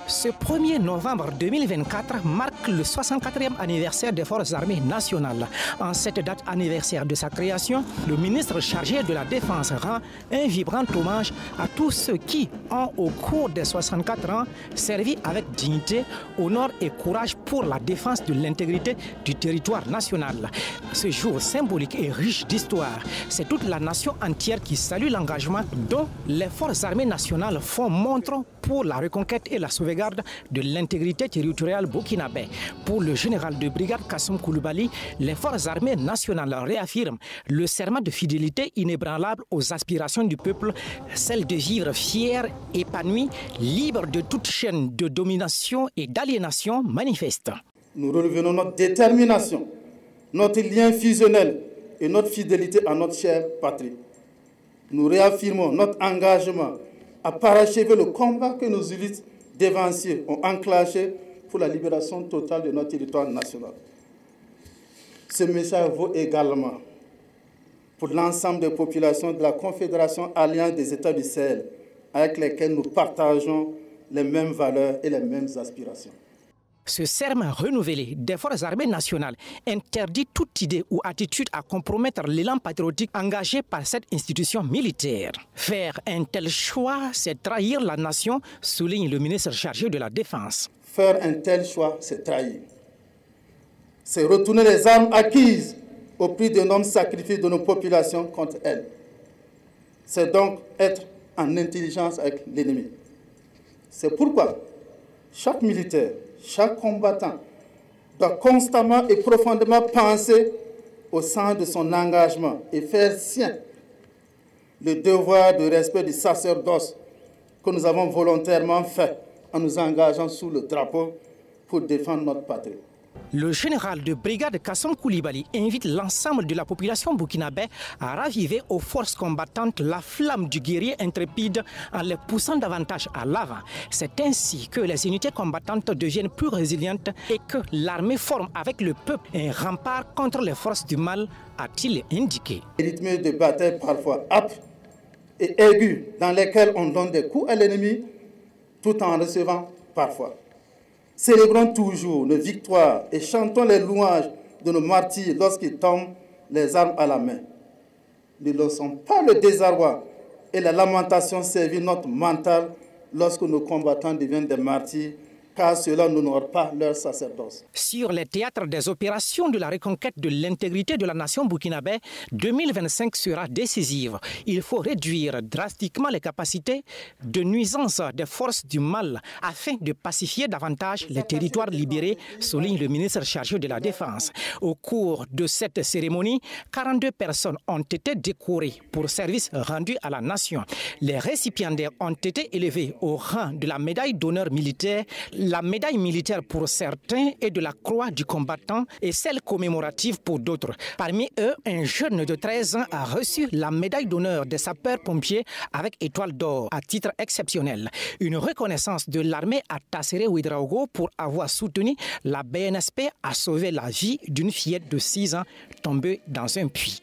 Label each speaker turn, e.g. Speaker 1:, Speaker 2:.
Speaker 1: Ce 1er novembre 2024 marque le 64e anniversaire des Forces armées nationales. En cette date anniversaire de sa création, le ministre chargé de la Défense rend un vibrant hommage à tous ceux qui ont, au cours des 64 ans, servi avec dignité, honneur et courage pour la défense de l'intégrité du territoire national. Ce jour symbolique et riche d'histoire, c'est toute la nation entière qui salue l'engagement dont les Forces armées nationales font montre pour la reconquête et la sauvegarde de l'intégrité territoriale burkinabé. Pour le général de brigade Kassoum Coulibaly, les Forces armées nationales réaffirment le serment de fidélité inébranlable aux aspirations du peuple, celle de vivre fier, épanoui, libre de toute chaîne de domination et d'aliénation manifeste.
Speaker 2: Nous revenons notre détermination, notre lien fusionnel et notre fidélité à notre chère patrie. Nous réaffirmons notre engagement à parachever le combat que nos élites dévanciers ont enclenché pour la libération totale de notre territoire national. Ce message vaut également pour l'ensemble des populations de la Confédération Alliance des États du Sahel, avec lesquelles nous partageons les mêmes valeurs et les mêmes aspirations.
Speaker 1: Ce serment renouvelé des Forces armées nationales interdit toute idée ou attitude à compromettre l'élan patriotique engagé par cette institution militaire. Faire un tel choix, c'est trahir la nation, souligne le ministre chargé de la Défense.
Speaker 2: Faire un tel choix, c'est trahir. C'est retourner les armes acquises au prix d'énormes sacrifices de nos populations contre elles. C'est donc être en intelligence avec l'ennemi. C'est pourquoi chaque militaire, chaque combattant doit constamment et profondément penser au sens de son engagement et faire sien le devoir de respect du sacerdoce que nous avons volontairement fait en nous engageant sous le drapeau pour défendre notre patrie.
Speaker 1: Le général de brigade Kassoum Coulibaly invite l'ensemble de la population burkinabé à raviver aux forces combattantes la flamme du guerrier intrépide en les poussant davantage à l'avant. C'est ainsi que les unités combattantes deviennent plus résilientes et que l'armée forme avec le peuple un rempart contre les forces du mal, a-t-il indiqué.
Speaker 2: Rythme de bataille parfois âpres et aigus dans lesquels on donne des coups à l'ennemi tout en recevant parfois. Célébrons toujours nos victoires et chantons les louanges de nos martyrs lorsqu'ils tombent les armes à la main. Ne laissons pas le désarroi et la lamentation servir notre mental lorsque nos combattants deviennent des martyrs, car cela n'honore pas leur sacerdoce.
Speaker 1: Sur les théâtres des opérations de la reconquête de l'intégrité de la nation burkinabé, 2025 sera décisive. Il faut réduire drastiquement les capacités de nuisance des forces du mal afin de pacifier davantage les territoires libérés, souligne le ministre chargé de la Défense. Au cours de cette cérémonie, 42 personnes ont été décorées pour service rendu à la nation. Les récipiendaires ont été élevés au rang de la médaille d'honneur militaire, la médaille militaire pour certains et de la croix du combattant et celle commémorative pour d'autres. Parmi eux, un jeune de 13 ans a reçu la médaille d'honneur des sapeurs-pompiers avec étoile d'or à titre exceptionnel. Une reconnaissance de l'armée à Tasséré Ouedraogo pour avoir soutenu la BNSP à sauver la vie d'une fillette de 6 ans tombée dans un puits.